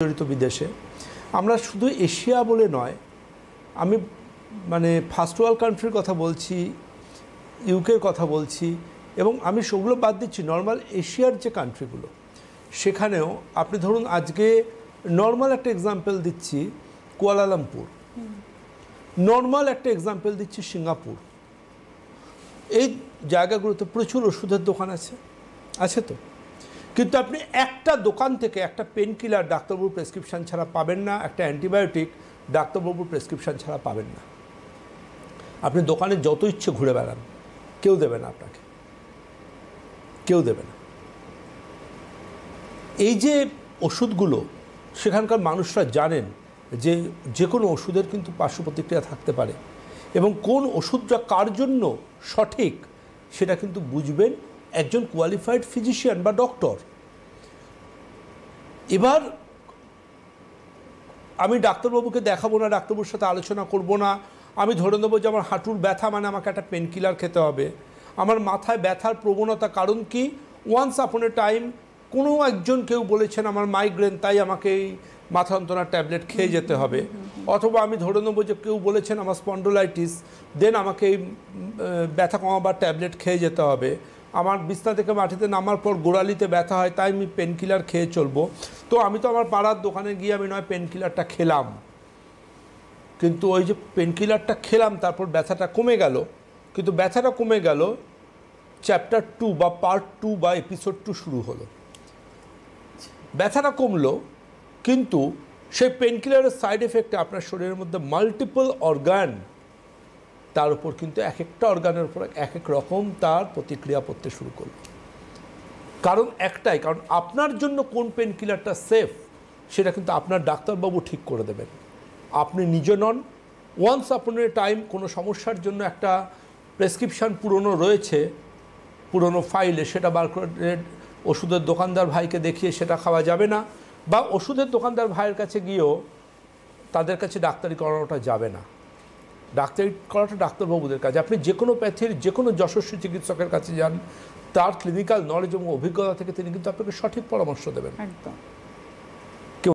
জড়িত বিদেশে আমরা শুধু এশিয়া বলে নয়, আমি মানে ফার্স্ট ওয়ার্ল্ড কান্ট্রির কথা বলছি, ইউকের কথা বলছি, এবং আমি সেগুলো বাদ দিচ্ছি নর্মাল এশিয়ার যে কান্ট্রিগুলো সেখানেও আপনি ধরুন আজকে নর্মাল একটা এক্সাম্পল দিচ্ছি কুয়ালালামপুর, নর্মাল একটা এক্সাম্পল দিচ্ছি সিঙ্গাপুর। এই জায়গাগুলোতে প্রচুর ওষুধের দোকান আছে তো, কিন্তু আপনি একটা দোকান থেকে একটা পেন কিলার ডাক্তারবাবুর প্রেসক্রিপশান ছাড়া পাবেন না, একটা অ্যান্টিবায়োটিক ডাক্তারবাবুর প্রেসক্রিপশান ছাড়া পাবেন না। আপনি দোকানে যত ইচ্ছে ঘুরে বেড়ান, কেউ দেবে না আপনাকে, কেউ দেবে না। এই যে ওষুধগুলো, সেখানকার মানুষরা জানেন যে যে কোনো ওষুধের কিন্তু পার্শ্ব প্রতিক্রিয়া থাকতে পারে, এবং কোন ওষুধটা কার জন্য সঠিক সেটা কিন্তু বুঝবেন একজন কোয়ালিফাইড ফিজিশিয়ান বা ডক্টর। এবার আমি ডাক্তারবাবুকে দেখাবো না, ডাক্তারবাবুর সাথে আলোচনা করব না, আমি ধরে নেবো যে আমার হাঁটুর ব্যথা মানে আমাকে একটা পেন কিলার খেতে হবে, আমার মাথায় ব্যথার প্রবণতা কারণ কি ওয়ান্স আপন এ টাইম কোনো একজন কেউ বলেছেন আমার মাইগ্রেন তাই আমাকে এই মাথা যন্ত্রণার ট্যাবলেট খেয়ে যেতে হবে, অথবা আমি ধরে নেবো যে কেউ বলেছেন আমার স্পন্ডোলাইটিস দেন আমাকে এই ব্যথা কমাবার ট্যাবলেট খেয়ে যেতে হবে, আমার বিছনা থেকে মাটিতে নামার পর গোড়ালিতে ব্যথা হয় তাই আমি পেন কিলার খেয়ে চলবো। তো আমি তো আমার পাড়ার দোকানে গিয়ে আমি নয় পেন কিলারটা খেলাম, কিন্তু ওই যে পেন কিলারটা খেলাম তারপর ব্যথাটা কমে গেল, কিন্তু ব্যথাটা কমে গেল চ্যাপ্টার 2 বা পার্ট 2 বা এপিসোড 2 শুরু হলো, ব্যথাটা কমলো, কিন্তু সেই পেন কিলারের সাইড এফেক্টে আপনার শরীরের মধ্যে মাল্টিপল অর্গান, তার উপর কিন্তু এক একটা অর্গানের উপর এক এক রকম তার প্রতিক্রিয়া করতে শুরু করল। কারণ একটাই, কারণ আপনার জন্য কোন পেন কিলারটা সেফ সেটা কিন্তু আপনার ডাক্তারবাবু ঠিক করে দেবেন, আপনি নিজে নন। ওয়ান্স আপন এ টাইম কোনো সমস্যার জন্য একটা প্রেসক্রিপশান পুরনো রয়েছে পুরনো ফাইলে, সেটা বার করে ওষুধের দোকানদার ভাইকে দেখিয়ে সেটা খাওয়া যাবে না, বা ওষুধের দোকানদার ভাইয়ের কাছে গিয়েও তাদের কাছে ডাক্তারি করানোটা যাবে না। ডাক্তারি করাটা ডাক্তারবাবুদের কাছে। আপনি যে কোনো প্যাথির যে কোনো যশস্বী চিকিৎসকের কাছে যান, তার ক্লিনিক্যাল নলেজ এবং অভিজ্ঞতা থেকে তিনি কিন্তু আপনাকে সঠিক পরামর্শ দেবেন। একদম।